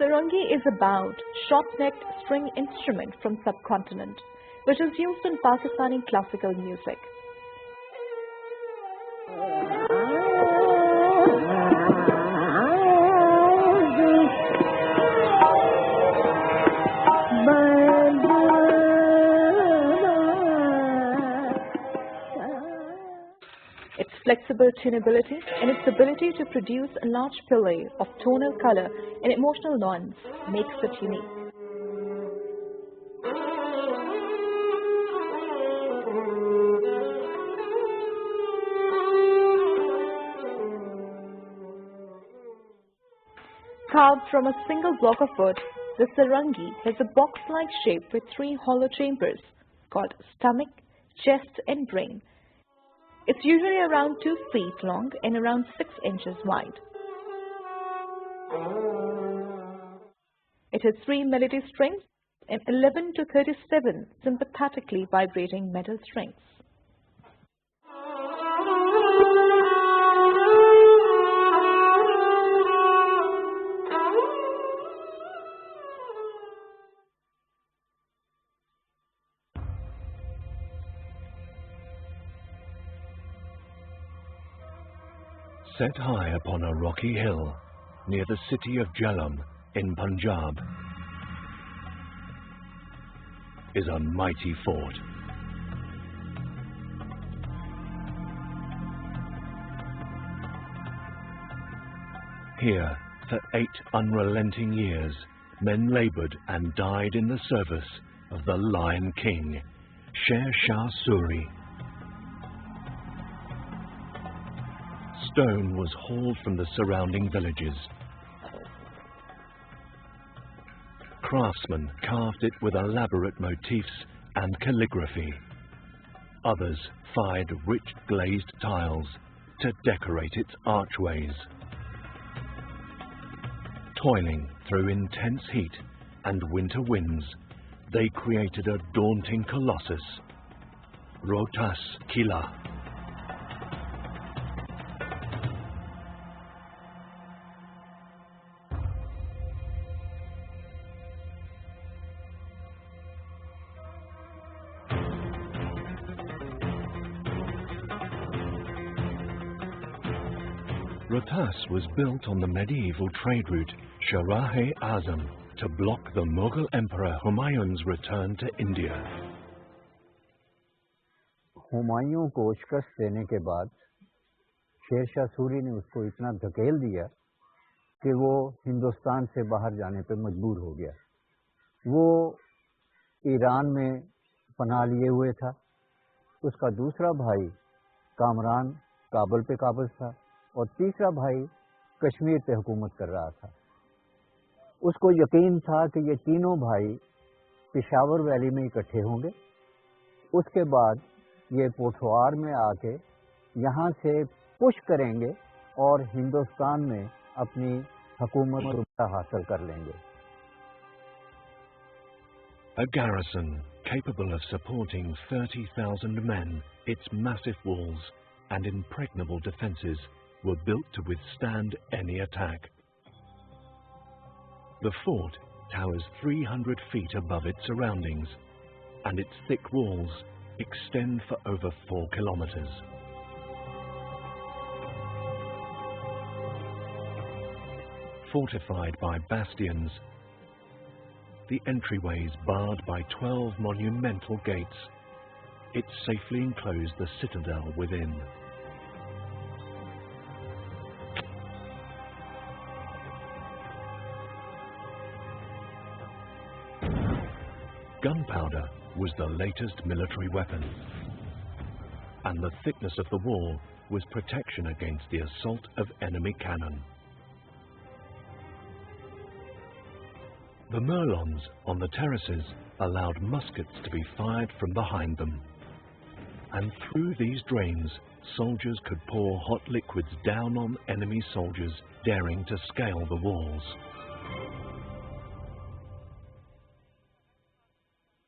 Sarangi is a bowed, short-necked string instrument from subcontinent, which is used in Pakistani classical music. Its flexible tunability and its ability to produce a large play of tonal color and emotional nuance makes it unique. Carved from a single block of wood, the sarangi has a box-like shape with three hollow chambers called stomach, chest and brain. It's usually around 2 feet long and around 6 inches wide. It has 3 melody strings and 11 to 37 sympathetically vibrating metal strings. Set high upon a rocky hill near the city of Jhelum in Punjab is a mighty fort. Here, for 8 unrelenting years, men labored and died in the service of the Lion King, Sher Shah Suri. Stone was hauled from the surrounding villages. Craftsmen carved it with elaborate motifs and calligraphy. Others fired rich glazed tiles to decorate its archways. Toiling through intense heat and winter winds, they created a daunting colossus, Rohtas Kila. Rohtas was built on the medieval trade route Shah-e-Azam to block the Mughal Emperor Humayun's return to India. Humayun को शिकस्त देने के बाद शेरशाह सूरी ने उसको इतना धकेल दिया कि वो हिंदुस्तान से बाहर जाने पे मजबूर हो गया। वो ईरान में पनाह लिए हुए था। उसका दूसरा भाई कामरान काबुल पे काबिज था और तीसरा भाई कश्मीर पे हुकूमत कर रहा था। उसको यकीन था कि ये तीनों भाई पेशावर वैली में इकट्ठे होंगे। उसके बाद ये पोठवार में आके यहाँ से पुश करेंगे और हिंदुस्तान में अपनी हुकूमत हासिल कर लेंगे। A garrison capable of supporting 30,000 men, its massive walls and impregnable defences were built to withstand any attack. The fort towers 300 feet above its surroundings, and its thick walls extend for over 4 kilometers. Fortified by bastions, the entryways barred by 12 monumental gates, it safely enclosed the citadel within. Gunpowder was the latest military weapon, and the thickness of the wall was protection against the assault of enemy cannon. The merlons on the terraces allowed muskets to be fired from behind them, and through these drains soldiers could pour hot liquids down on enemy soldiers daring to scale the walls.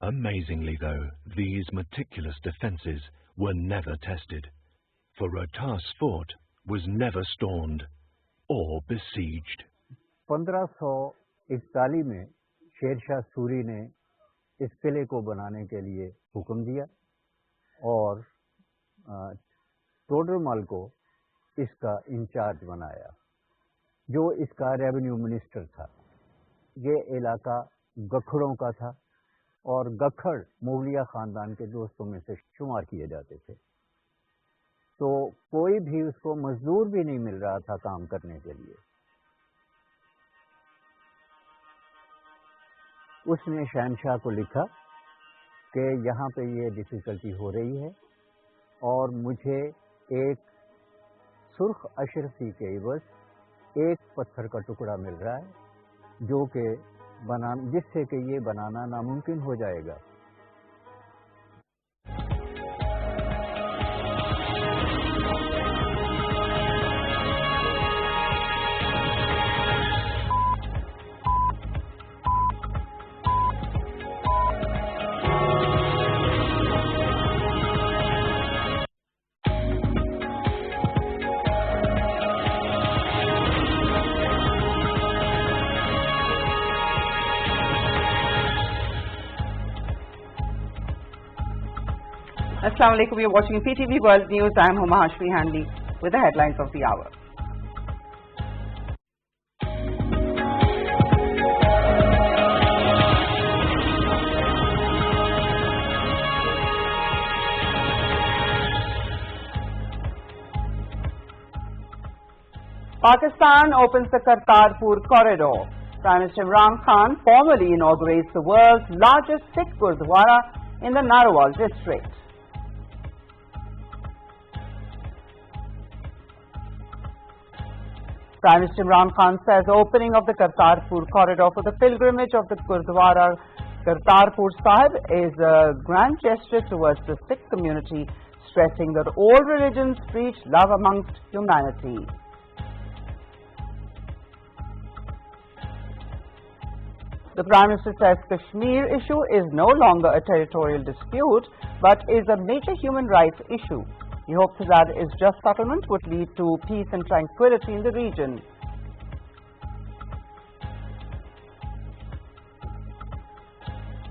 Amazingly though, these meticulous defences were never tested, for Rohtas fort was never stormed or besieged. 1500 41 में शेरशाह सूरी ने इस किले को बनाने के लिए हुक्म दिया और टोडरमल को इसका इंचार्ज बनाया, जो इसका रेवेन्यू मिनिस्टर था। ये इलाका गखड़ों का था और गखड़ मुगलिया ख़ानदान के दोस्तों में से शुमार किए जाते थे, तो कोई भी उसको मजदूर भी नहीं मिल रहा था काम करने के लिए। उसने शहनशाह को लिखा कि यहाँ पे ये डिफ़िकल्टी हो रही है और मुझे एक सुर्ख अशरफी के एवज़ एक पत्थर का टुकड़ा मिल रहा है, जो कि जिससे कि ये बनाना नामुमकिन हो जाएगा। Assalamu alaikum. You're watching PTV World News. I am Hashmi Hanley with the headlines of the hour. Pakistan opens the Kartarpur corridor. Prime Minister Imran Khan formally inaugurates the world's largest Sikh Gurdwara in the Narwal district. Prime Minister Imran Khan says opening of the Kartarpur corridor for the pilgrimage of the Gurdwara Kartarpur Sahib is a grand gesture towards the Sikh community, stressing that all religions preach love amongst humanity. The Prime Minister says Kashmir issue is no longer a territorial dispute, but is a major human rights issue. He hopes that its just settlement would lead to peace and tranquility in the region.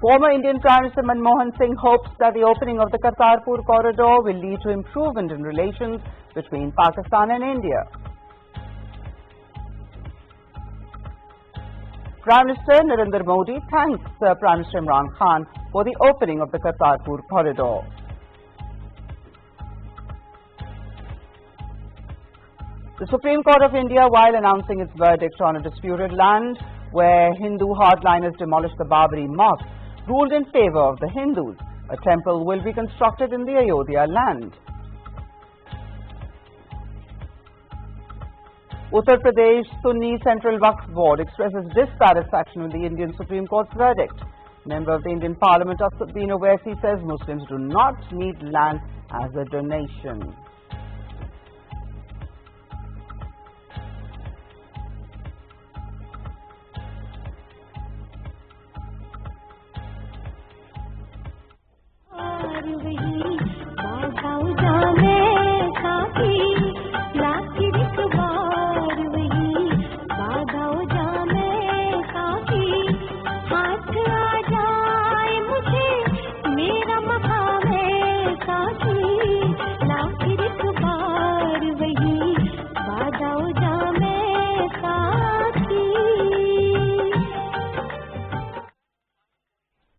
Former Indian Prime Minister Manmohan Singh hopes that the opening of the Kartarpur corridor will lead to improvement in relations between Pakistan and India. Prime Minister Narendra Modi thanks Prime Minister Imran Khan for the opening of the Kartarpur corridor. The Supreme Court of India, while announcing its verdict on a disputed land where Hindu hardliners demolished the Babri mosque, ruled in favor of the Hindus. A temple will be constructed in the Ayodhya land. Uttar Pradesh Sunni Central Waqf Board expresses dissatisfaction with the Indian Supreme Court's verdict. Member of the Indian Parliament Asduddin Owaisi says Muslims do not need land as a donation.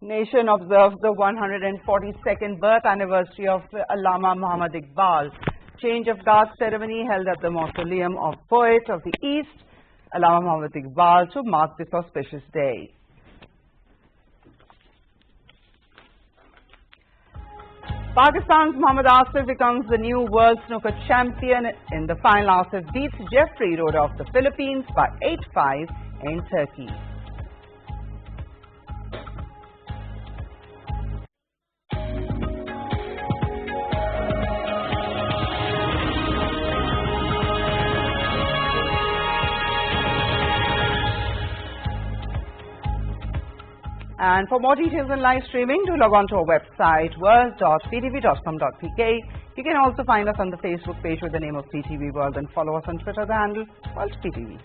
Nation observes the 142nd birth anniversary of Allama Muhammad Iqbal. Change of guard ceremony held at the Mausoleum of Poet of the East, Allama Muhammad Iqbal, to mark this auspicious day. Pakistan's Mohammad Asif becomes the new world snooker champion. In the final, Asif beats Jeffrey Roda of the Philippines by 8-5 in Turkey. And for more details and live streaming, do log on to our website, world.ptv.com.pk. You can also find us on the Facebook page with the name of PTV World and follow us on Twitter, the handle WorldPTV.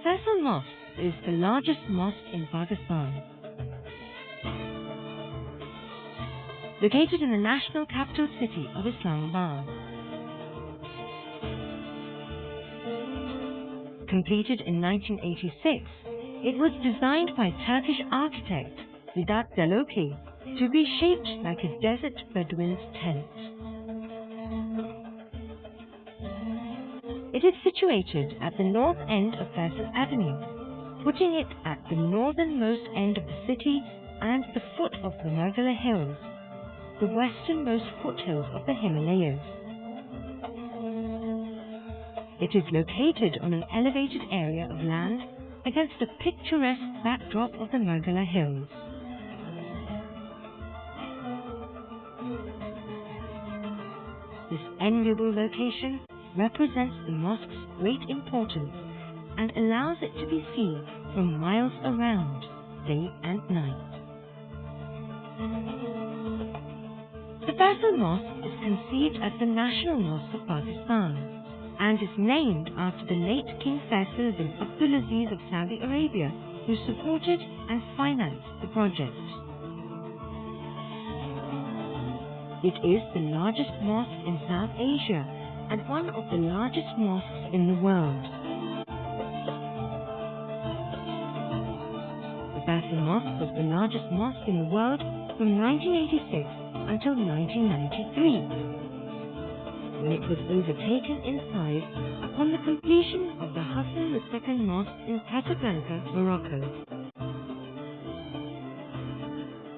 Faisal Mosque is the largest mosque in Pakistan. Located in the national capital city of Islamabad. Completed in 1986, it was designed by Turkish architect Vedat Deloki to be shaped like a desert Bedouin's tent. It is situated at the north end of Faisal Avenue, putting it at the northernmost end of the city and the foot of the Margala Hills, the westernmost foothills of the Himalayas. It is located on an elevated area of land against the picturesque backdrop of the Margala Hills. This enviable location represents the mosque's great importance and allows it to be seen from miles around, day and night. The Faisal Mosque is conceived as the national mosque of Pakistan and is named after the late King Faisal bin Abdulaziz of Saudi Arabia, who supported and financed the project. It is the largest mosque in South Asia and one of the largest mosques in the world. The Faisal Mosque was the largest mosque in the world from 1986 until 1993. When it was overtaken in size upon the completion of the Hassan II Mosque in Casablanca, Morocco.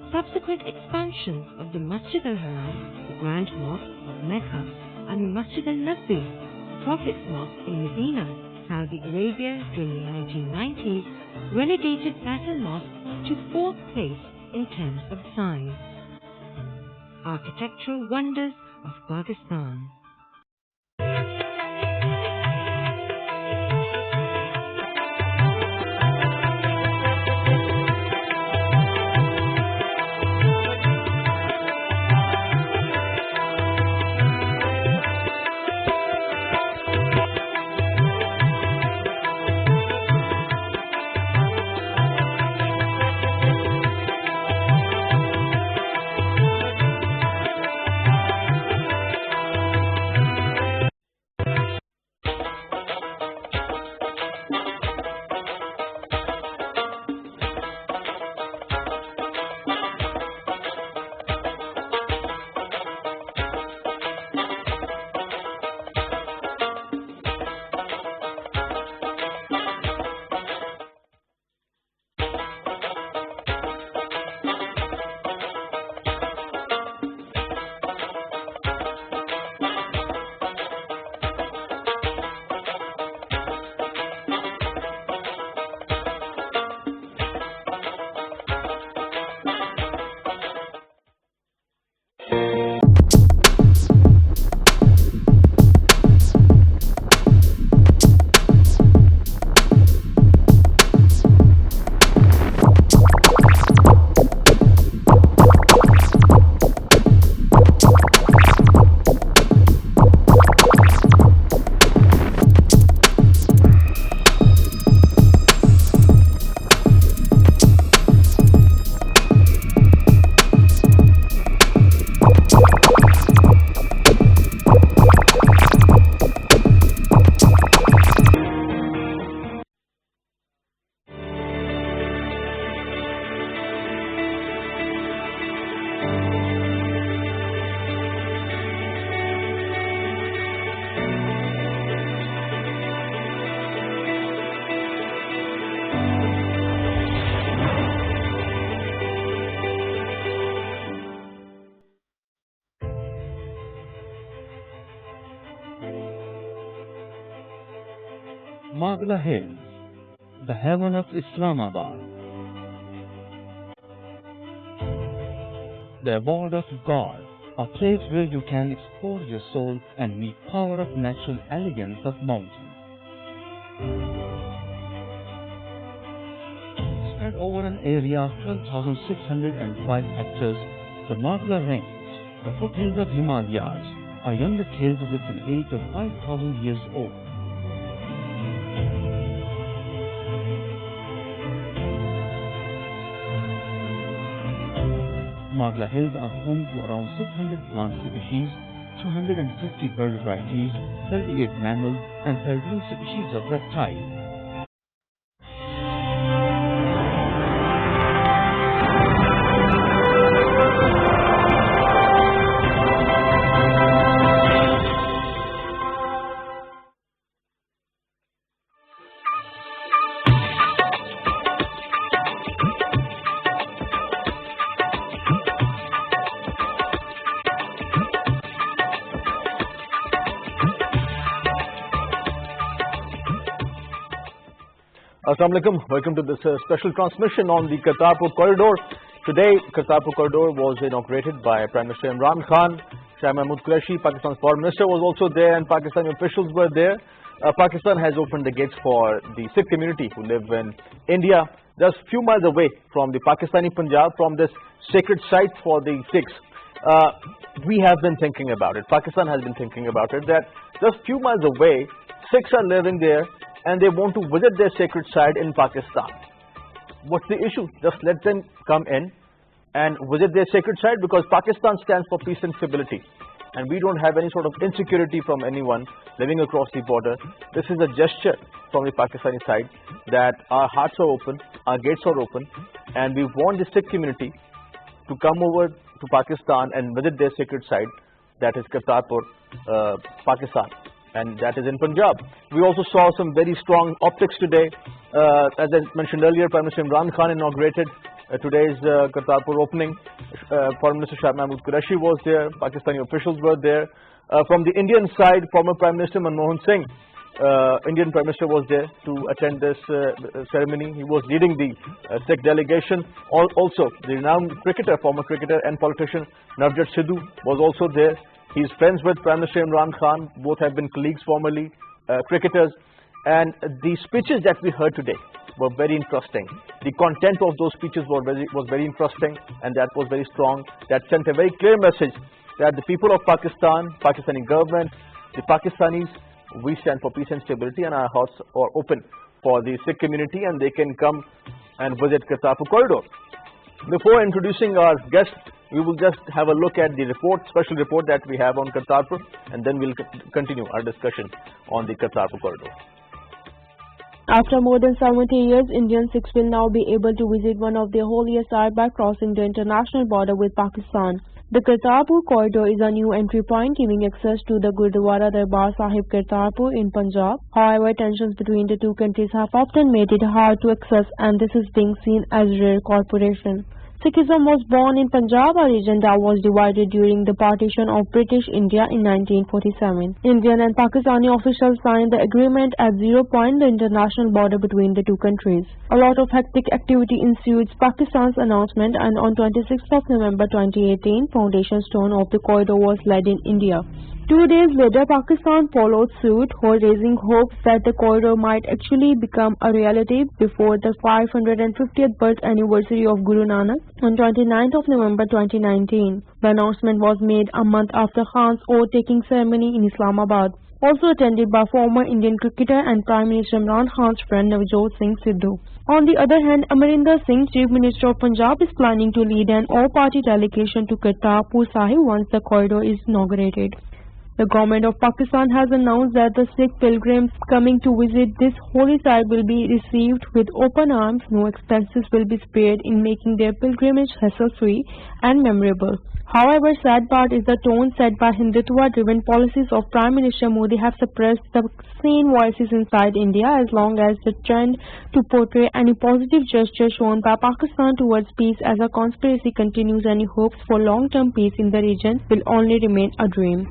Subsequent expansions of the Masjid al-Haram, the Grand Mosque of Mecca, and the Masjid al-Nabi, the Prophet's Mosque in Medina, Saudi Arabia during the 1990s, relegated Faisal Mosque to 4th place in terms of size. Architectural wonders of Pakistan. Margala Hills, the heaven of Islamabad. The abode of God, a place where you can explore your soul and meet power of natural elegance of mountains. Spread over an area of 12,605 hectares, the Margala Range, the foothills of Himalayas, are youngest hills with an age of 5,000 years old. Margla Hills are home to around 600 plant species, 250 bird varieties, 38 mammals, and 13 species of reptiles. Assalamu alaikum. Welcome to this special transmission on the Kartarpur corridor. Today, Kartarpur corridor was inaugurated by Prime Minister Imran Khan. Shah Mahmood Qureshi, Pakistan's foreign minister, was also there, and Pakistani officials were there. Pakistan has opened the gates for the Sikh community who live in India, just a few miles away from the Pakistani Punjab, from this sacred site for the Sikhs. We have been thinking about it. Pakistan has been thinking about it, that just a few miles away, Sikhs are living there, and they want to visit their sacred site in Pakistan. What's the issue? Just let them come in and visit their sacred site, because Pakistan stands for peace and stability, and we don't have any sort of insecurity from anyone living across the border. This is a gesture from the Pakistani side that our hearts are open, our gates are open, and we want the Sikh community to come over to Pakistan and visit their sacred site, that is Kartarpur, Pakistan, and that is in Punjab. We also saw some very strong optics today. As I mentioned earlier, Prime Minister Imran Khan inaugurated today's Kartarpur opening. Foreign Minister Shah Mahmood Qureshi was there, Pakistani officials were there. From the Indian side, former Prime Minister Manmohan Singh, Indian Prime Minister, was there to attend this ceremony. He was leading the Sikh delegation. Also, the renowned cricketer, former cricketer and politician Navjot Sidhu was also there. He is friends with Prime Minister Imran Khan. Both have been colleagues formerly, cricketers. And the speeches that we heard today were very interesting. The content of those speeches was very interesting, and that was very strong. That sent a very clear message that the people of Pakistan, Pakistani government, the Pakistanis, we stand for peace and stability, and our hearts are open for the Sikh community, and they can come and visit Kartarpur corridor. Before introducing our guest, we will just have a look at the report, special report that we have on Kartarpur, and then we'll continue our discussion on the Kartarpur corridor. After more than 70 years, Indian Sikhs will now be able to visit one of their holiest sites by crossing the international border with Pakistan. The Kartarpur corridor is a new entry point giving access to the Gurdwara Darbar Sahib Kartarpur in Punjab. However, tensions between the two countries have often made it hard to access, and this is being seen as rare cooperation. Sikhism was born in Punjab, a region that was divided during the partition of British India in 1947. Indian and Pakistani officials signed the agreement at 0 point, the international border between the two countries. A lot of hectic activity ensued Pakistan's announcement, and on 26th of November 2018, foundation stone of the corridor was laid in India. 2 days later, Pakistan followed suit, raising hopes that the corridor might actually become a reality before the 550th birth anniversary of Guru Nanak on 29th of November 2019. The announcement was made a month after Khan's oath-taking ceremony in Islamabad, also attended by former Indian cricketer and Prime Minister Imran Khan's friend Navjot Singh Sidhu. On the other hand, Amarinder Singh, Chief Minister of Punjab, is planning to lead an all-party delegation to Kartarpur Sahib once the corridor is inaugurated. The government of Pakistan has announced that the Sikh pilgrims coming to visit this holy site will be received with open arms. No expenses will be spared in making their pilgrimage hassle-free and memorable. However, sad part is the tone set by Hindutva-driven policies of Prime Minister Modi have suppressed the sane voices inside India, as long as the trend to portray any positive gesture shown by Pakistan towards peace as a conspiracy continues. Any hopes for long-term peace in the region will only remain a dream.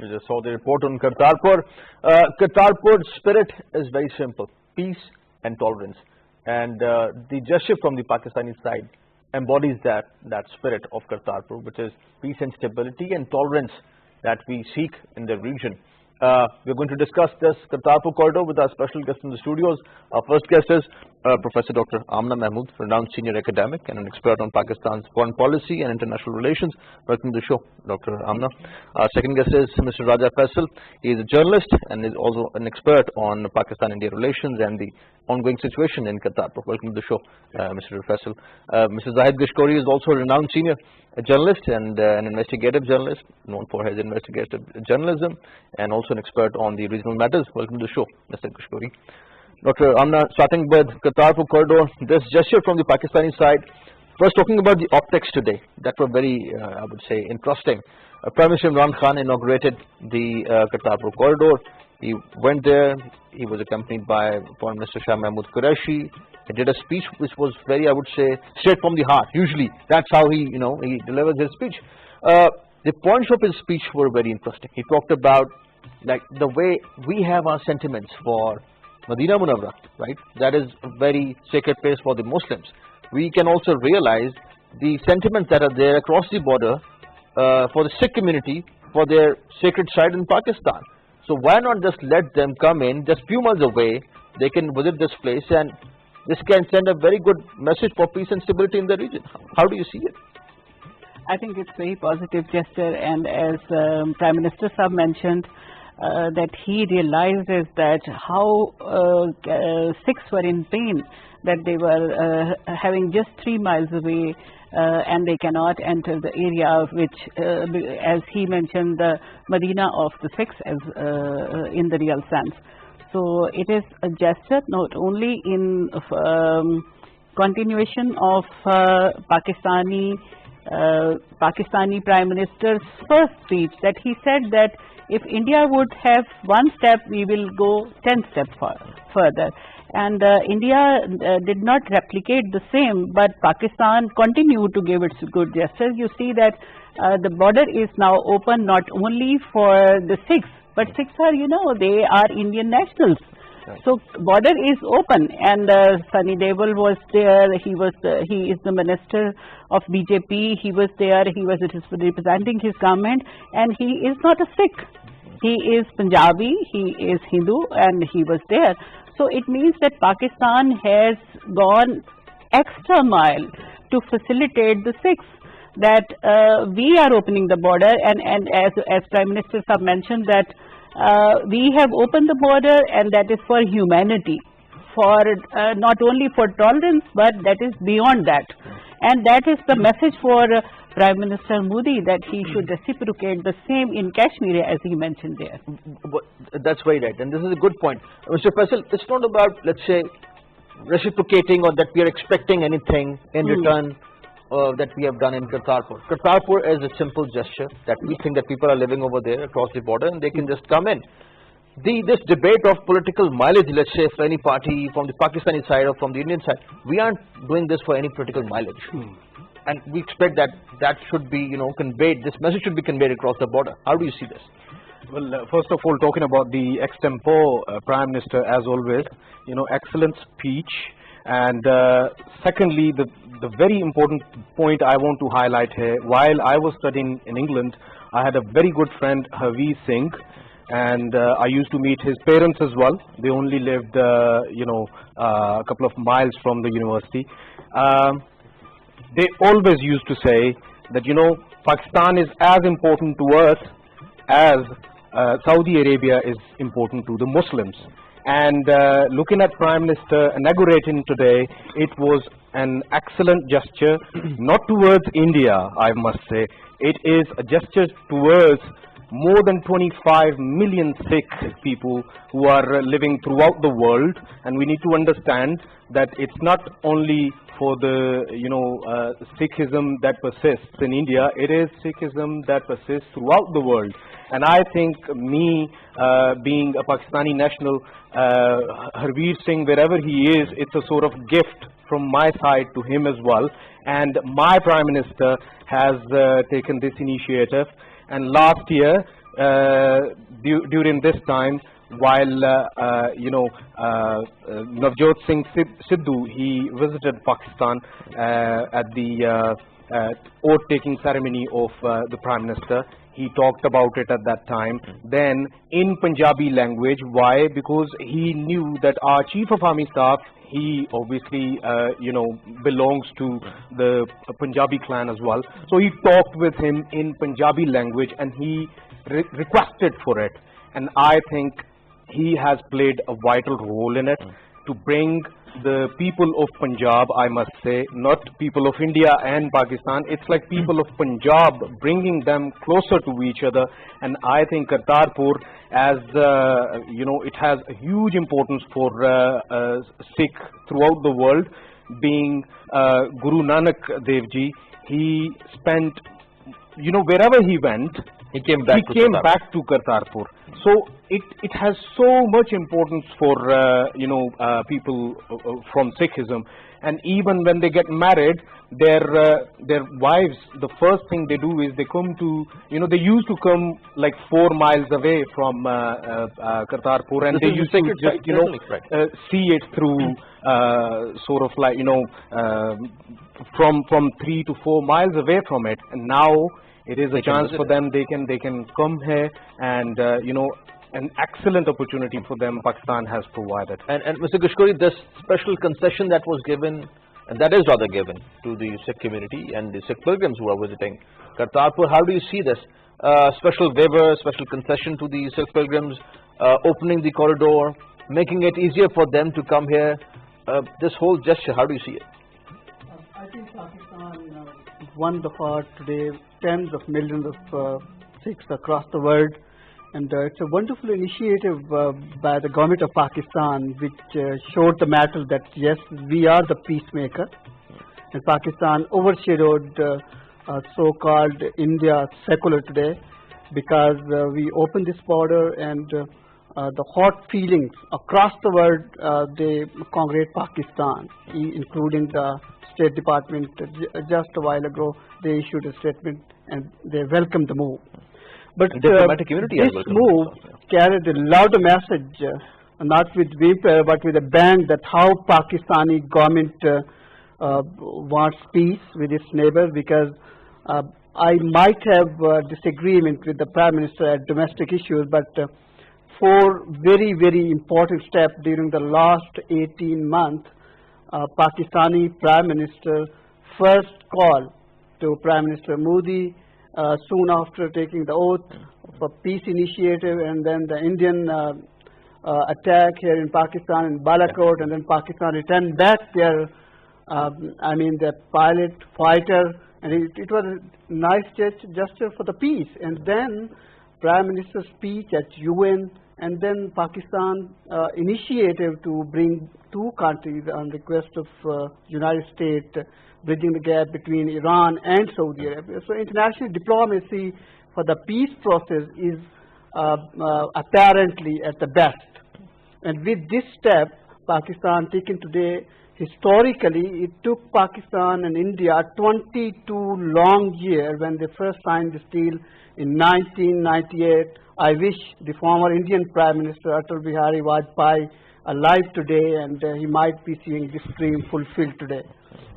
You just saw the report on Kartarpur. Kartarpur's spirit is very simple: peace and tolerance. And the gesture from the Pakistani side embodies that spirit of Kartarpur, which is peace and stability and tolerance that we seek in the region. We're going to discuss this Kartarpur corridor with our special guest in the studios. Our first guest is Professor Dr. Amna Mahmood, renowned senior academic and an expert on Pakistan's foreign policy and international relations. Welcome to the show, Dr. Amna. Our second guest is Mr. Raja Faisal. He is a journalist and is also an expert on Pakistan-India relations and the ongoing situation in Kartarpur. Welcome to the show, Mr. Faisal. Mr. Zahid Gishkori is also a renowned senior journalist and an investigative journalist, known for his investigative journalism, and also an expert on the regional matters. Welcome to the show, Mr. Gishkori. Dr. Amna, starting with Kartarpur corridor, this gesture from the Pakistani side, first talking about the optics today, that were very, I would say, interesting. Prime Minister Imran Khan inaugurated the Kartarpur corridor. He went there, he was accompanied by Foreign Minister Shah Mahmood Qureshi. He did a speech which was very, I would say, straight from the heart. Usually, that's how he delivers his speech. The points of his speech were very interesting. He talked about like the way we have our sentiments for Medina Munawwara, right? That is a very sacred place for the Muslims. We can also realize the sentiments that are there across the border for the Sikh community, for their sacred site in Pakistan. So why not just let them come in, just few miles away, they can visit this place, and this can send a very good message for peace and stability in the region. How do you see it? I think it's very positive gesture, and as Prime Minister Sahab mentioned, that he realizes that how Sikhs were in pain, that they were having just 3 miles away and they cannot enter the area which, as he mentioned, the Medina of the Sikhs as in the real sense. So it is a gesture not only in continuation of Pakistani Prime Minister's first speech, that he said that if India would have one step, we will go 10 steps further. And India did not replicate the same, but Pakistan continued to give its good gestures. You see that the border is now open not only for the Sikhs, but Sikhs are, they are Indian nationals. So border is open, and Sunny Deol was there. He is the minister of BJP. He was there. He was representing his government, and he is not a Sikh. He is Punjabi. He is Hindu, and he was there. So it means that Pakistan has gone extra mile to facilitate the Sikhs. That we are opening the border, and as Prime Minister Sahab mentioned that. We have opened the border, and that is for humanity, for not only for tolerance, but that is beyond that. And that is the message for Prime Minister Modi, that he should reciprocate the same in Kashmir, as he mentioned there. That's very right, and this is a good point. Mr. Faisal, it's not about, let's say, reciprocating or that we are expecting anything in return that we have done in Kartarpur. Kartarpur is a simple gesture that we think that people are living over there across the border and they can just come in. This debate of political mileage, let's say, for any party from the Pakistani side or from the Indian side, we aren't doing this for any political mileage. And we expect that should be, conveyed, this message should be conveyed across the border. How do you see this? Well, first of all, talking about the extempore Prime Minister, as always, excellent speech. And secondly, the very important point I want to highlight here, while I was studying in England, I had a very good friend, Harveer Singh, and I used to meet his parents as well. They only lived, a couple of miles from the university. They always used to say that, Pakistan is as important to us as Saudi Arabia is important to the Muslims. And looking at Prime Minister inaugurating today, it was an excellent gesture, not towards India, I must say. It is a gesture towards more than 25 million Sikh people who are living throughout the world. And we need to understand that it's not only for the, Sikhism that persists in India, it is Sikhism that persists throughout the world. And I think me being a Pakistani national, Harveer Singh, wherever he is, it's a sort of gift from my side to him as well. And my Prime Minister has taken this initiative. And last year, during this time, while Navjot Singh Sidhu, he visited Pakistan at the oath-taking ceremony of the Prime Minister. He talked about it at that time, then in Punjabi language. Why? Because he knew that our Chief of Army Staff, he obviously belongs to the Punjabi clan as well. So he talked with him in Punjabi language and he requested for it, and I think he has played a vital role in it to bring the people of Punjab, I must say, not people of India and Pakistan, it's like people of Punjab, bringing them closer to each other. And I think Kartarpur, as it has a huge importance for Sikh throughout the world, being Guru Nanak Dev Ji. He spent, wherever he went, he came back to Kartarpur. So it has so much importance for people from Sikhism, and even when they get married, their wives, the first thing they do is they come to, they used to come like 4 miles away from Kartarpur, and they used to just see it through sort of like from 3 to 4 miles away from it, and now it is a chance for them. They can come here, and an excellent opportunity for them Pakistan has provided. And Mr. Kashkori, this special concession that was given, and that is rather given to the Sikh community and the Sikh pilgrims who are visiting Kartarpur, how do you see this special waiver, special concession to the Sikh pilgrims, opening the corridor, making it easier for them to come here? This whole gesture, how do you see it? I think Pakistan won the part today, tens of millions of Sikhs across the world, and it's a wonderful initiative by the government of Pakistan, which showed the matter that yes, we are the peacemaker, and Pakistan overshadowed so-called India secular today, because we opened this border, and the hot feelings across the world, they congratulate Pakistan, including the State Department. Just a while ago, they issued a statement and they welcomed the move. But this move carried a louder message, not with whimper but with a bang, that how Pakistani government wants peace with its neighbor. Because I might have disagreement with the Prime Minister at domestic issues, but 4 very, very important steps during the last 18 months. Pakistani Prime Minister first call to Prime Minister Modi soon after taking the oath for peace initiative, and then the Indian attack here in Pakistan in Balakot, and then Pakistan returned back their the pilot fighter, and it was a nice gesture for the peace. And then Prime Minister's speech at UN, and then Pakistan initiative to bring 2 countries on request of United States, bridging the gap between Iran and Saudi Arabia. So international diplomacy for the peace process is apparently at the best. And with this step Pakistan taken today, historically it took Pakistan and India 22 long years when they first signed this deal in 1998. I wish the former Indian Prime Minister Atal Bihari Vajpayee alive today, and he might be seeing this dream fulfilled today,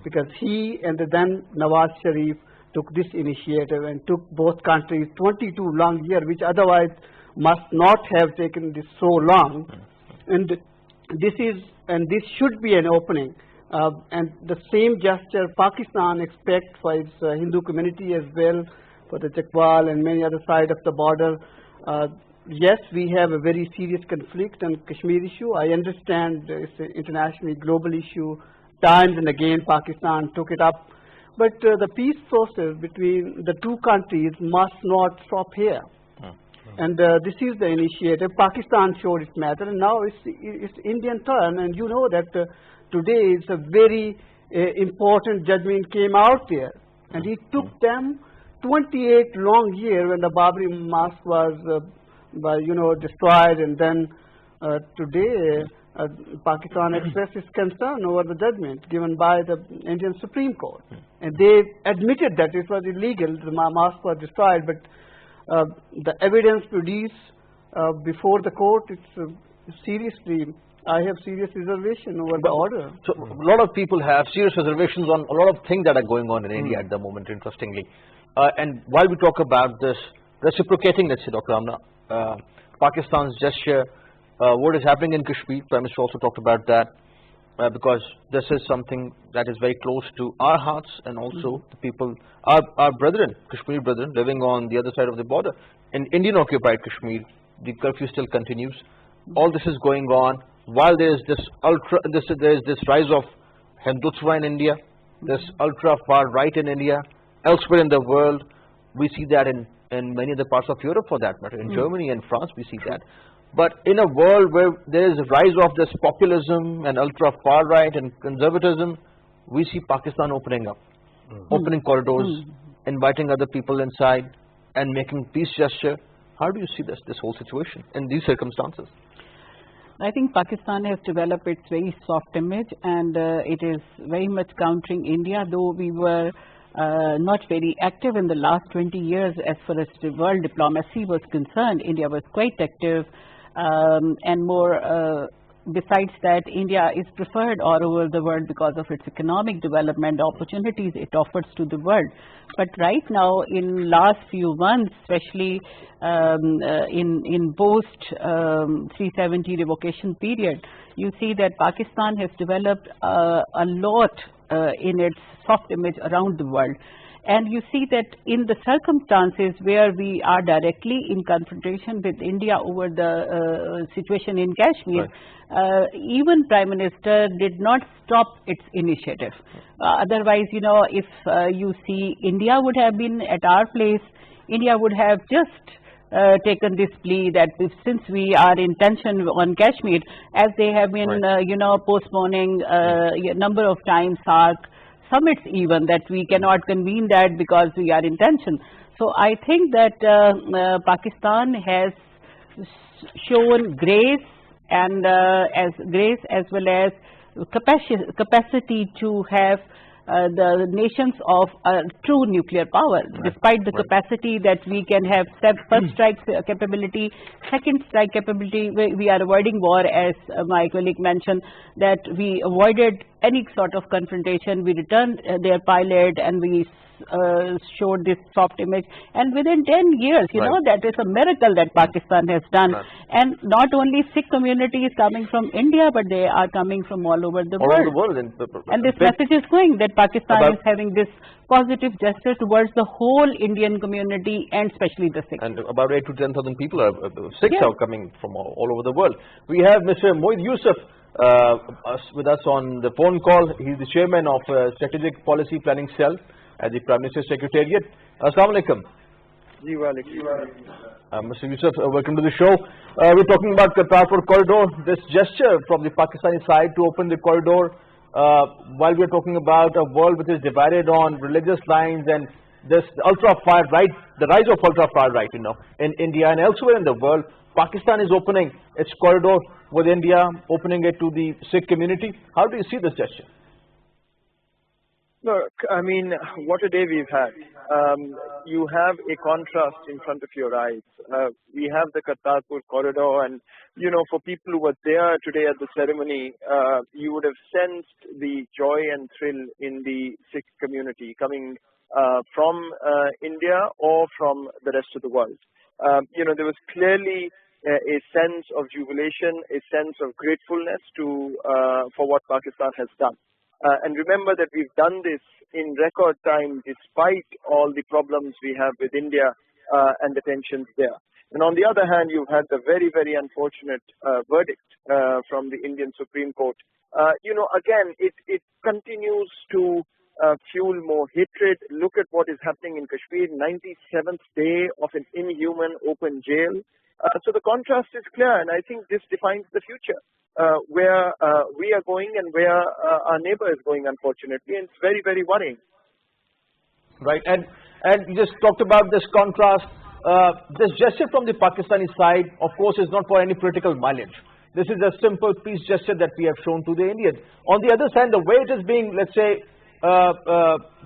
because he and then Nawaz Sharif took this initiative and took both countries 22 long years, which otherwise must not have taken this so long. And this should be an opening, and the same gesture Pakistan expects for its Hindu community as well, for the Chakwal and many other side of the border. Yes, we have a very serious conflict on Kashmir issue. I understand it's an internationally global issue. Times and again Pakistan took it up. But the peace process between the 2 countries must not stop here. And this is the initiative. Pakistan showed its matter, and now it's Indian turn. And you know that today is a very important judgment came out there. And it took them 28 long years when the Babri Mosque was destroyed, and then today Pakistan expressed its concern over the judgment given by the Indian Supreme Court, and they admitted that it was illegal, the mosque was destroyed, but the evidence produced before the court, I have serious reservation over the order. So a lot of people have serious reservations on a lot of things that are going on in India at the moment, interestingly. And while we talk about this reciprocating, let's say, Dr. Amna, Pakistan's gesture, what is happening in Kashmir, Prime Minister also talked about that. because this is something that is very close to our hearts, and also the people, our brethren, Kashmir brethren, living on the other side of the border. In Indian occupied Kashmir, the curfew still continues. All this is going on while there is this rise of Hindutva in India, this ultra far right in India, elsewhere in the world. We see that in many other parts of Europe, for that matter. In Germany and France, we see that. But in a world where there is a rise of this populism and ultra far right and conservatism, we see Pakistan opening up, opening corridors, inviting other people inside, and making peace gesture. How do you see this whole situation in these circumstances? I think Pakistan has developed its very soft image, and it is very much countering India, though we were not very active in the last 20 years as far as the world diplomacy was concerned. India was quite active, and more besides that, India is preferred all over the world because of its economic development opportunities it offers to the world. But right now, in last few months, especially in post 370 revocation period, you see that Pakistan has developed a lot in its soft image around the world. And you see that in the circumstances where we are directly in confrontation with India over the situation in Kashmir, even Prime Minister did not stop its initiative. Otherwise, you know, if you see India would have been at our place, India would have just taken this plea that since we are in tension on Kashmir, as they have been, you know, postponing a number of times SAARC summits even, that we cannot convene that because we are in tension. So I think that Pakistan has shown grace, and as well as capacity to have the nations of true nuclear power, despite the capacity that we can have first strike capability, second strike capability. We are avoiding war, as my colleague mentioned, that we avoided any sort of confrontation. We returned their pilot, and we showed this soft image, and within 10 years, you know, that is a miracle that Pakistan has done. And not only Sikh community is coming from India, but they are coming from all over the world. And this message is going that Pakistan is having this positive gesture towards the whole Indian community, and especially the Sikhs. And about 8 to 10,000 people are Sikhs are coming from all over the world. We have Mr. Moeed Yusuf with us on the phone call. He is the chairman of Strategic Policy Planning Cell at the Prime Minister's Secretariat. Assalamu alaikum. Mr. Yusuf, welcome to the show. We're talking about Kartarpur corridor, this gesture from the Pakistani side to open the corridor, while we're talking about a world which is divided on religious lines, and this ultra-far right, the rise of ultra-far right, you know, in India and elsewhere in the world. Pakistan is opening its corridor with India, opening it to the Sikh community. How do you see this gesture? Look, I mean, what a day we've had. You have a contrast in front of your eyes. We have the Kartarpur corridor, and, you know, for people who were there today at the ceremony, you would have sensed the joy and thrill in the Sikh community coming from India or from the rest of the world. You know, there was clearly a sense of jubilation, a sense of gratefulness for what Pakistan has done. And remember that we've done this in record time despite all the problems we have with India and the tensions there. And on the other hand, you've had the very, very unfortunate verdict from the Indian Supreme Court. You know, again, it continues to fuel more hatred. Look at what is happening in Kashmir, 97th day of an inhuman open jail. So the contrast is clear, and I think this defines the future, where we are going and where our neighbor is going, unfortunately, and it's very, very worrying. Right, and you just talked about this contrast. This gesture from the Pakistani side, of course, is not for any political mileage. This is a simple peace gesture that we have shown to the Indians. On the other side, the way it is being, let's say,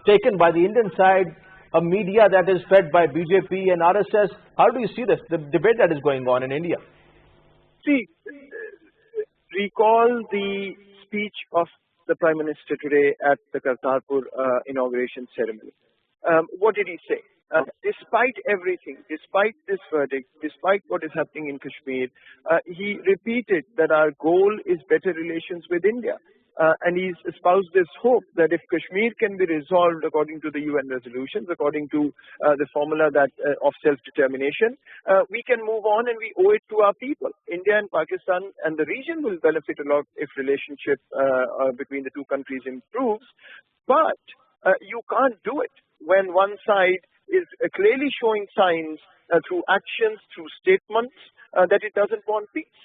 taken by the Indian side, a media that is fed by BJP and RSS, how do you see this, the debate that is going on in India? See, recall the speech of the Prime Minister today at the Kartarpur inauguration ceremony. What did he say? Despite everything, despite this verdict, despite what is happening in Kashmir, he repeated that our goal is better relations with India. and he's espoused this hope that if Kashmir can be resolved according to the UN resolutions, according to the formula that of self-determination, we can move on, and we owe it to our people. India and Pakistan and the region will benefit a lot if relationship between the two countries improves, but you can't do it when one side is clearly showing signs through actions, through statements, that it doesn't want peace.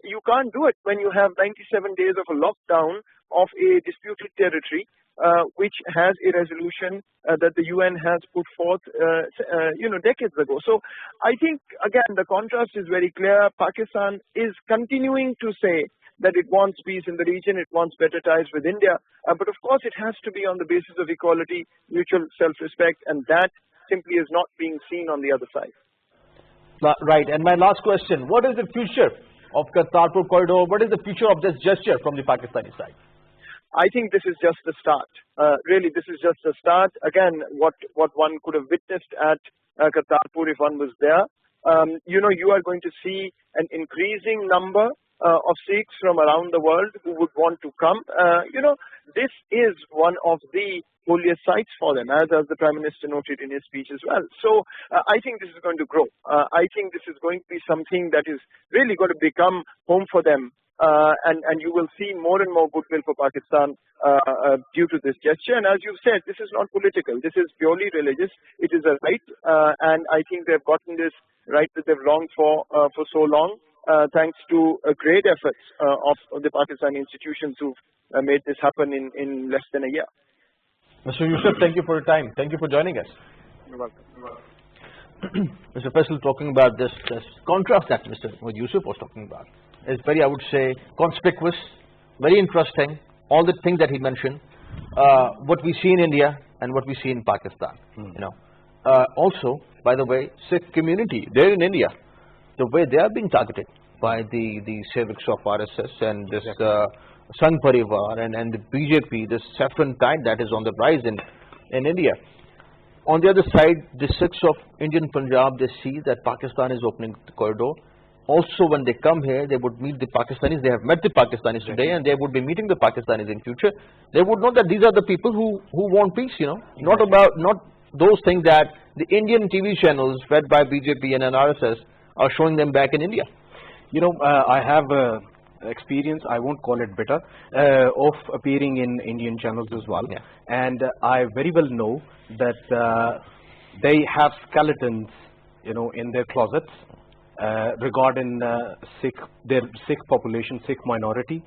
You can't do it when you have 97 days of a lockdown of a disputed territory, which has a resolution that the UN has put forth, decades ago. So I think, again, the contrast is very clear. Pakistan is continuing to say that it wants peace in the region, it wants better ties with India, but of course it has to be on the basis of equality, mutual self-respect, and that simply is not being seen on the other side. Right, and my last question, what is the future of Kartarpur corridor? What is the future of this gesture from the Pakistani side? I think this is just the start. Really, this is just the start. Again, what one could have witnessed at Kartarpur if one was there, you are going to see an increasing number of Sikhs from around the world who would want to come. This is one of the holiest sites for them, as the Prime Minister noted in his speech as well. So I think this is going to grow. I think this is going to be something that is really going to become home for them. And you will see more and more goodwill for Pakistan due to this gesture. And as you've said, this is not political. This is purely religious. It is a right. And I think they've gotten this right that they've longed for so long, thanks to great efforts of the Pakistani institutions who've made this happen in less than a year. Mr. Yusuf, thank you for your time. Thank you for joining us. You're welcome. Mr. Faisal, talking about this contrast that Mr. Yusuf was talking about is very, I would say, conspicuous, very interesting. All the things that he mentioned, what we see in India and what we see in Pakistan. Also, by the way, Sikh community there in India, the way they are being targeted by the civics of RSS and this Sangh Parivar and the BJP, this saffron tide that is on the rise in India. On the other side, the Sikhs of Indian Punjab, they see that Pakistan is opening the corridor. Also, when they come here, they would meet the Pakistanis. They have met the Pakistanis today, and they would be meeting the Pakistanis in future. They would know that these are the people who want peace. Not those things that the Indian TV channels fed by BJP and RSS are showing them back in India. I have experience, I won't call it bitter, of appearing in Indian channels as well. Yeah. And I very well know that they have skeletons, in their closets regarding their Sikh population, Sikh minority.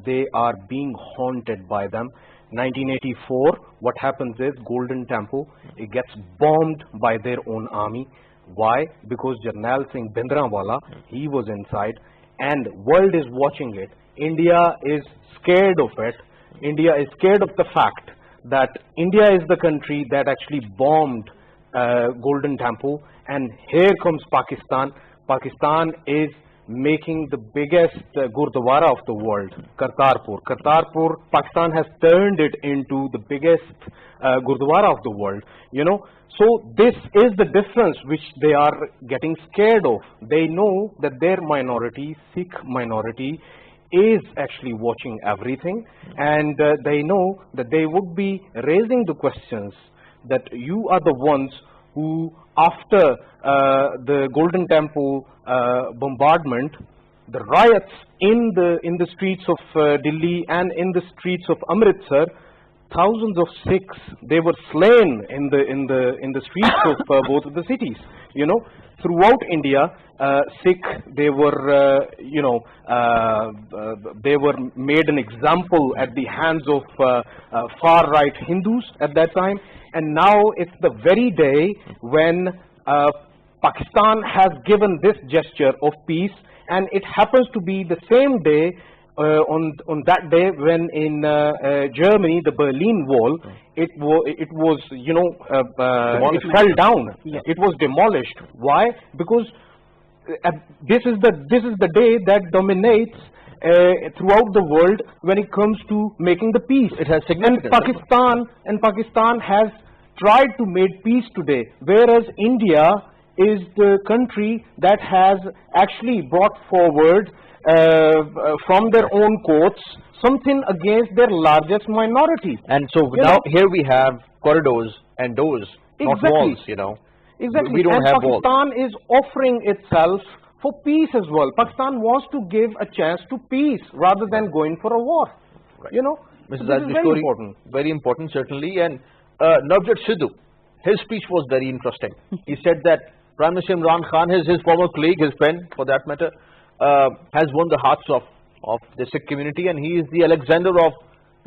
They are being haunted by them. 1984, what happens is Golden Temple, it gets bombed by their own army. Why? Because Jarnail Singh Bhindranwala, he was inside, and world is watching it. India is scared of it. India is scared of the fact that India is the country that actually bombed Golden Temple, and here comes Pakistan. Pakistan is making the biggest Gurdwara of the world, Kartarpur. Kartarpur, Pakistan has turned it into the biggest Gurdwara of the world, So this is the difference which they are getting scared of. They know that their minority, Sikh minority, is actually watching everything, and they know that they would be raising the questions that you are the ones who, after the Golden Temple bombardment, the riots in the streets of Delhi and in the streets of Amritsar, thousands of Sikhs, they were slain in the streets of both of the cities. Throughout India, Sikh, they were made an example at the hands of far right Hindus at that time, and now it's the very day when Pakistan has given this gesture of peace, and it happens to be the same day on that day when in Germany the Berlin Wall it fell down. Yeah. It was demolished. Why? Because this is the day that dominates throughout the world when it comes to making the peace. It has significance. And Pakistan has tried to make peace today, whereas India is the country that has actually brought forward from their own courts something against their largest minority. And so now here we have corridors and doors, not walls, you know. Exactly. We don't have walls. Pakistan is offering itself for peace as well. Pakistan wants to give a chance to peace rather than going for a war. Right. You know, Mrs. this is very important. Very important, certainly. And Navjot Sidhu, his speech was very interesting. He said that Prime Minister Imran Khan, his former colleague, his friend for that matter, has won the hearts of the Sikh community, and he is the Alexander of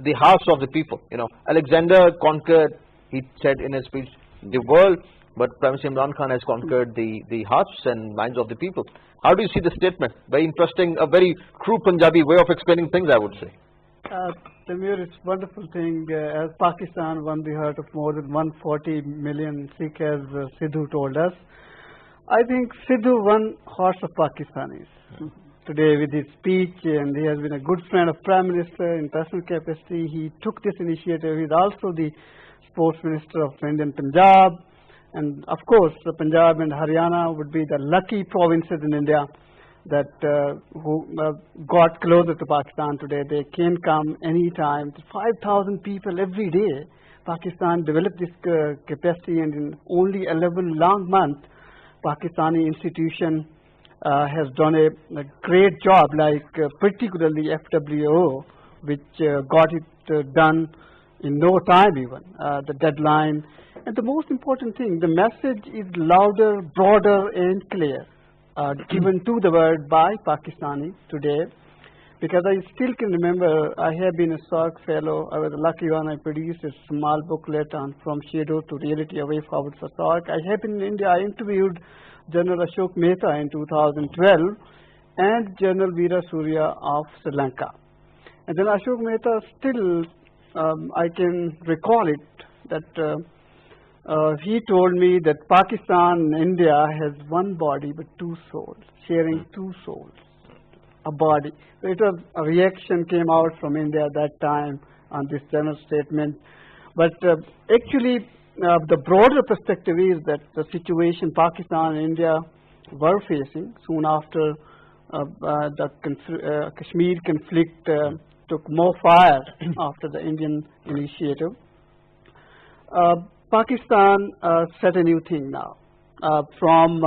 the hearts of the people. You know, Alexander conquered, he said in his speech, the world, but Prime Minister Imran Khan has conquered the hearts and minds of the people. How do you see the statement? Very interesting, a very true Punjabi way of explaining things, I would say. Taimur, it's a wonderful thing. As Pakistan won the heart of more than 140 million Sikh, as Sidhu told us, I think Sidhu won hearts of Pakistanis today with his speech, and he has been a good friend of Prime Minister in personal capacity. He took this initiative. He is also the Sports Minister of Indian Punjab, and of course the Punjab and Haryana would be the lucky provinces in India that who got closer to Pakistan today. They can come anytime. 5,000 people every day. Pakistan developed this capacity, and in only 11 long months, Pakistani institution has done a great job, like particularly FWO, which got it done in no time even, the deadline. And the most important thing, the message is louder, broader and clear, given to the world by Pakistanis today. Because I still can remember, I have been a SARC fellow. I was a lucky one. I produced a small booklet on From Shadow to Reality, A Way Forward for SARC. I have been in India. I interviewed General Ashok Mehta in 2012 and General Veera Surya of Sri Lanka. And then Ashok Mehta still, I can recall it, that he told me that Pakistan and India has one body but two souls, sharing two souls. A body. So it was a reaction came out from India at that time on this general statement. But actually, the broader perspective is that the situation Pakistan and India were facing soon after the Kashmir conflict took more fire after the Indian initiative. Pakistan set a new thing now. From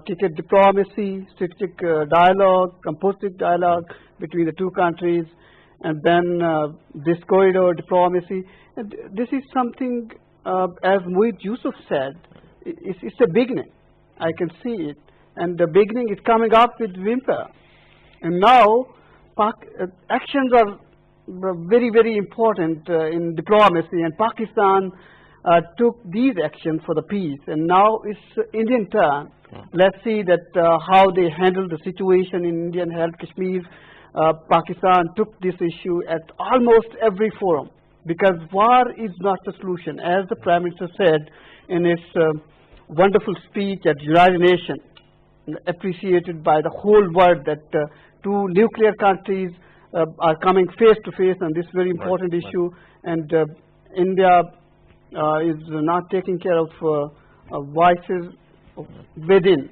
cricket diplomacy, strategic dialogue, composite dialogue between the two countries, and then this corridor diplomacy. And this is something, as Muhid Yusuf said, it's a beginning. I can see it, and the beginning is coming up with whimper. And now, actions are very, very important in diplomacy, and Pakistan took these actions for the peace, and now it's Indian turn. Let's see that how they handle the situation in Indian held Kashmir. Pakistan took this issue at almost every forum, because war is not the solution, as the Prime Minister said in his wonderful speech at United Nations, appreciated by the whole world, that two nuclear countries are coming face to face on this very important issue, and India is not taking care of voices within.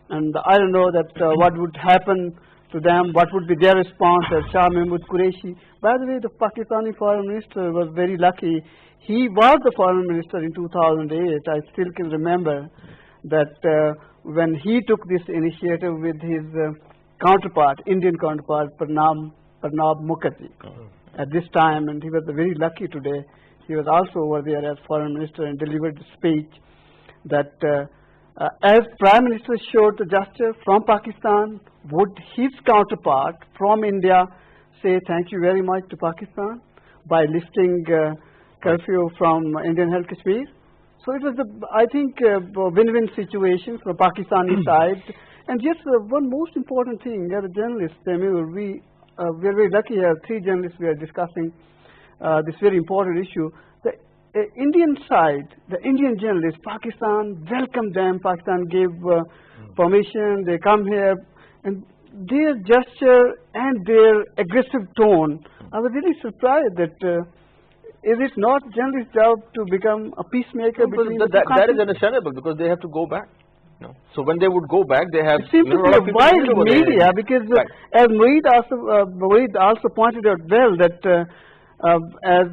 And I don't know that what would happen to them, what would be their response as Shah Mahmood Qureshi. By the way, the Pakistani Foreign Minister was very lucky. He was the Foreign Minister in 2008. I still can remember that when he took this initiative with his counterpart, Indian counterpart, Pranab Mukherjee, at this time, and he was very lucky today. He was also over there as Foreign Minister and delivered a speech that as Prime Minister showed the gesture from Pakistan, would his counterpart from India say thank you very much to Pakistan by lifting curfew from Indian held Kashmir? So it was, I think, a win-win situation from Pakistani side. And just one most important thing, as a journalist, Taimur, we are very lucky here, three journalists we are discussing this very important issue. The Indian side, the Indian journalists, Pakistan welcomed them. Pakistan gave permission. They come here, and their gesture and their aggressive tone, I was really surprised that is it not journalist's job to become a peacemaker between the two that countries? is understandable, because they have to go back. So when they would go back, they have it seems to be a wide media, because as Moeed also pointed out well, that as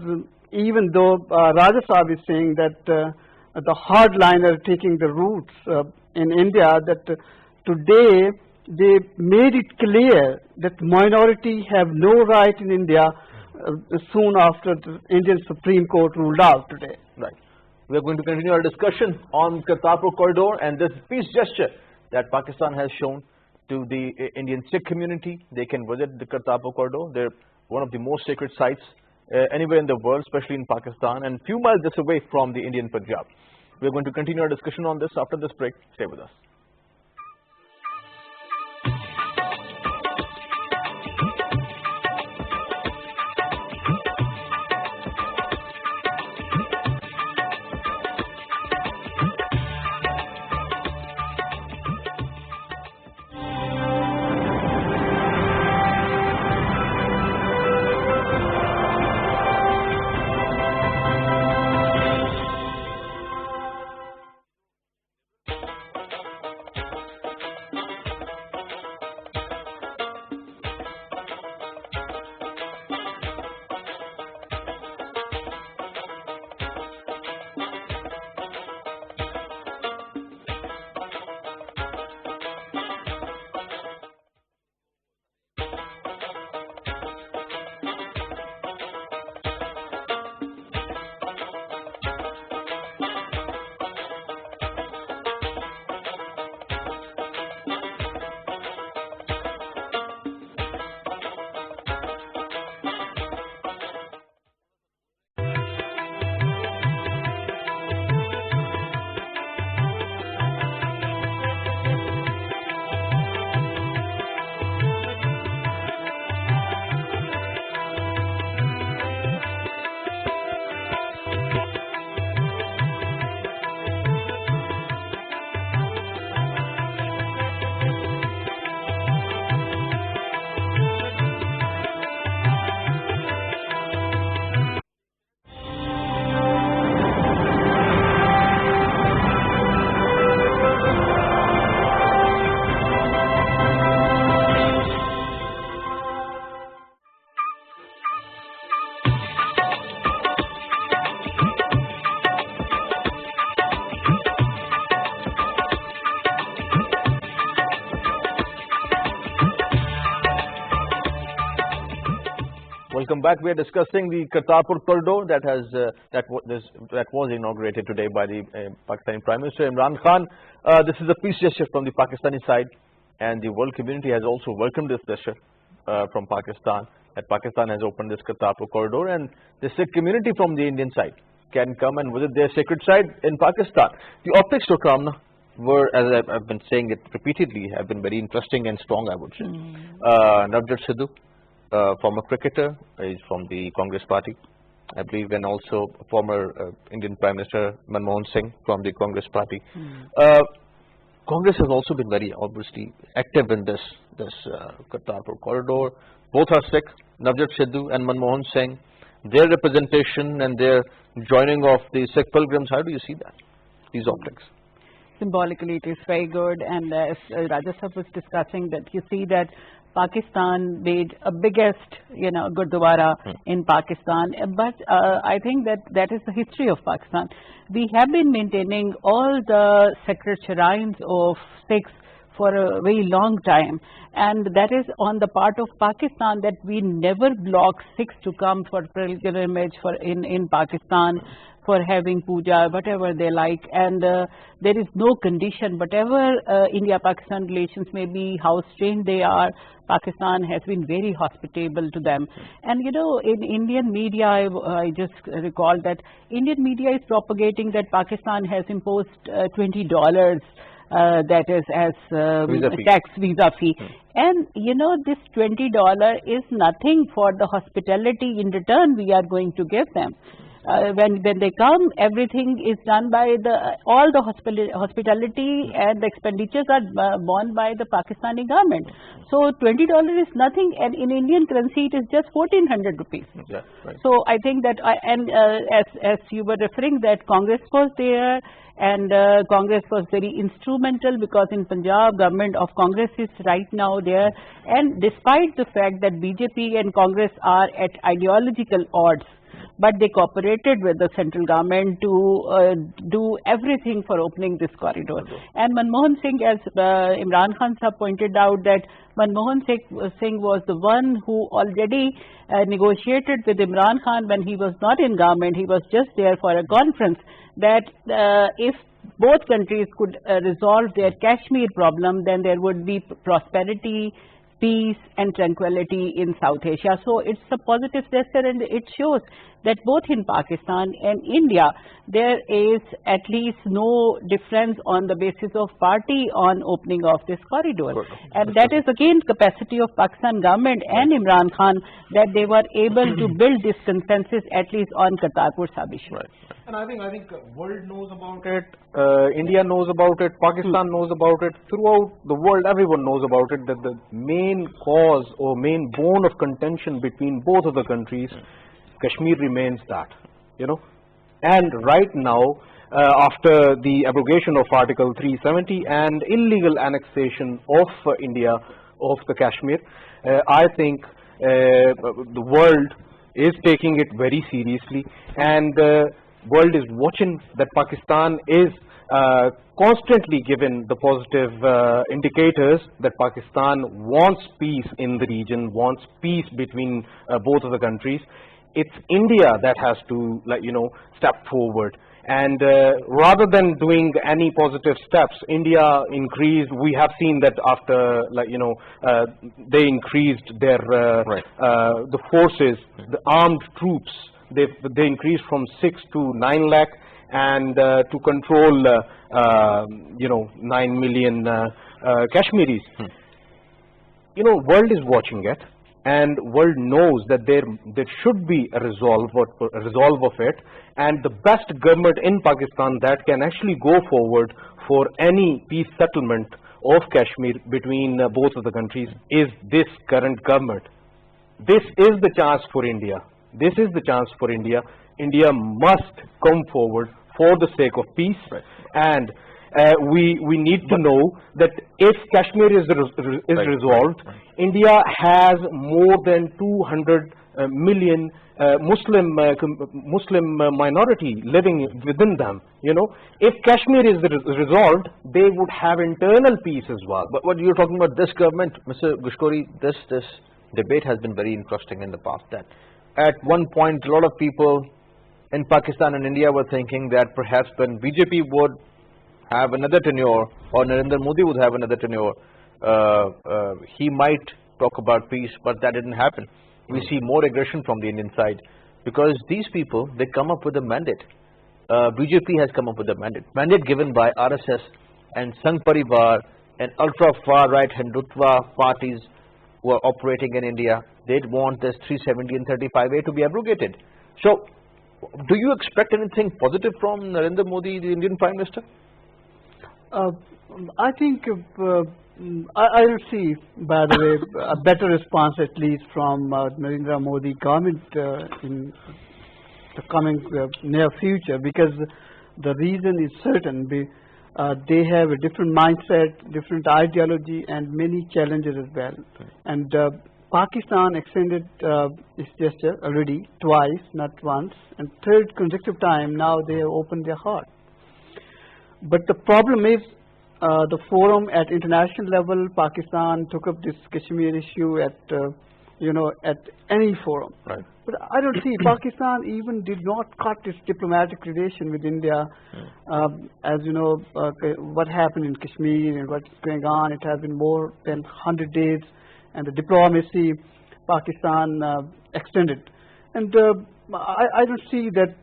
even though Raja Saab is saying that the hardliner taking the roots in India, that today they made it clear that minority have no right in India soon after the Indian Supreme Court ruled out today. Right. We are going to continue our discussion on Kartarpur corridor and this peace gesture that Pakistan has shown to the Indian Sikh community. They can visit the Kartarpur corridor. They're one of the most sacred sites anywhere in the world, especially in Pakistan, and few miles just away from the Indian Punjab. We are going to continue our discussion on this after this break. Stay with us. Welcome back. We are discussing the Kartarpur corridor that was inaugurated today by the Pakistani Prime Minister Imran Khan. This is a peace gesture from the Pakistani side, and the world community has also welcomed this gesture from Pakistan. That Pakistan has opened this Kartarpur corridor, and the Sikh community from the Indian side can come and visit their sacred site in Pakistan. The optics, Dr. Amna, were, as I've been saying it repeatedly, have been very interesting and strong, I would say. Navjot Sidhu, former cricketer, is from the Congress party, I believe, and also former Indian Prime Minister Manmohan Singh from the Congress party. Congress has also been very obviously active in this Kartarpur corridor. Both are Sikh, Navjot Sidhu and Manmohan Singh. Their representation and their joining of the Sikh pilgrims, how do you see that, these optics? Symbolically, it is very good, and as Raja Sahab was discussing, that you see that Pakistan made a biggest, Gurdwara in Pakistan, but I think that is the history of Pakistan. We have been maintaining all the sacred shrines of Sikhs for a very long time, and that is on the part of Pakistan, that we never block Sikhs to come for pilgrimage in Pakistan, for having puja, whatever they like, and there is no condition. Whatever India-Pakistan relations may be, how strained they are, Pakistan has been very hospitable to them. And in Indian media, I just recall that Indian media is propagating that Pakistan has imposed $20, that is as visa fee. And this $20 is nothing for the hospitality in return we are going to give them. when they come, everything is done by all the hospitality and the expenditures are borne by the Pakistani government. So $20 is nothing, and in Indian currency it is just 1400 rupees. Yeah, right. So I think that, as you were referring, that Congress was there, and Congress was very instrumental, because in Punjab, government of Congress is right now there, and despite the fact that BJP and Congress are at ideological odds, but they cooperated with the central government to do everything for opening this corridor. And Manmohan Singh, as Imran Khan sahab pointed out, that Manmohan Singh was the one who already negotiated with Imran Khan when he was not in government. He was just there for a conference, that if both countries could resolve their Kashmir problem, then there would be prosperity, peace and tranquility in South Asia. So it's a positive gesture, and it shows that both in Pakistan and India, there is at least no difference on the basis of party on opening of this corridor. And that is again capacity of Pakistan government and Imran Khan, that they were able to build this consensus at least on Kartarpur Sahib issue. Right. And I think world knows about it, India knows about it, Pakistan knows about it, throughout the world everyone knows about it, that the main cause or main bone of contention between both of the countries, Kashmir remains that, you know. And right now, after the abrogation of Article 370 and illegal annexation of India of the Kashmir, I think the world is taking it very seriously, and world is watching that Pakistan is constantly given the positive indicators that Pakistan wants peace in the region, wants peace between both of the countries. It's India that has to, step forward. And rather than doing any positive steps, India increased. We have seen that after, they increased their the forces, the armed troops. They increased from 6 to 9 lakh, and to control 9 million Kashmiris. World is watching it, and world knows that there should be a resolve of it, and the best government in Pakistan that can actually go forward for any peace settlement of Kashmir between both of the countries is this current government. This is the chance for India. This is the chance for India. India must come forward for the sake of peace, and we need to know that if Kashmir is resolved, India has more than 200 million Muslim minority living within them. If Kashmir is resolved, they would have internal peace as well. But what you're talking about, this government, Mr. Gushkori, this debate has been very interesting in the past. That at one point, a lot of people in Pakistan and India were thinking that perhaps when BJP would have another tenure, or Narendra Modi would have another tenure, he might talk about peace, but that didn't happen. We see more aggression from the Indian side, because these people, they come up with a mandate. BJP has come up with a mandate given by RSS and Sangh Parivar and ultra far right Hindutva parties who are operating in India. They want this 370 and 35A to be abrogated. So, do you expect anything positive from Narendra Modi, the Indian Prime Minister? I think I will see, by the way, a better response at least from Narendra Modi government in the coming near future, because the reason is certain. They have a different mindset, different ideology, and many challenges as well. And Pakistan extended its gesture already twice, not once, and third consecutive time now they have opened their heart. But the problem is the forum at international level. Pakistan took up this Kashmir issue at at any forum. Right. But I don't see Pakistan even did not cut its diplomatic relation with India. As you know, what happened in Kashmir and what's going on, it has been more than 100 days, and the diplomacy Pakistan extended. And I don't see that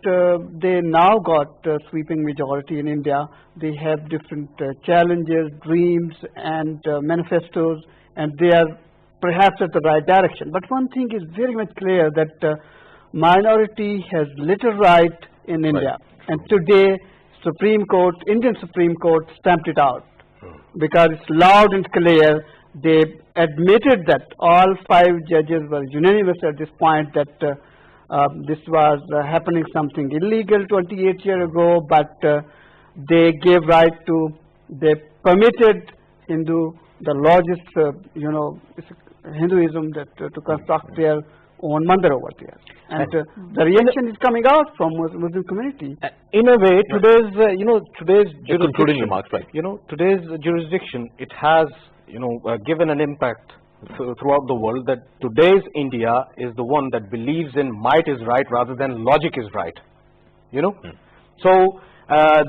they now got a sweeping majority in India. They have different challenges, dreams, and manifestos, and they are perhaps at the right direction. But one thing is very much clear, that minority has little right in India. And today, Supreme Court, Indian Supreme Court stamped it out because it's loud and clear. They admitted that all 5 judges were unanimous at this point that this was happening something illegal 28 years ago, but they gave right to, they permitted the largest, Hinduism that to construct their own mandir over there. And the reaction is coming out from Muslim community. In a way, today's, today's concluding remarks, right? Today's jurisdiction, it has, given an impact throughout the world that today's India is the one that believes in might is right rather than logic is right. So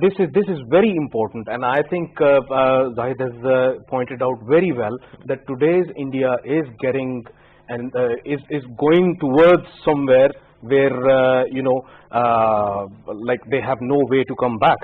this is very important, and I think Zahid has pointed out very well that today's India is getting and is going towards somewhere where like they have no way to come back.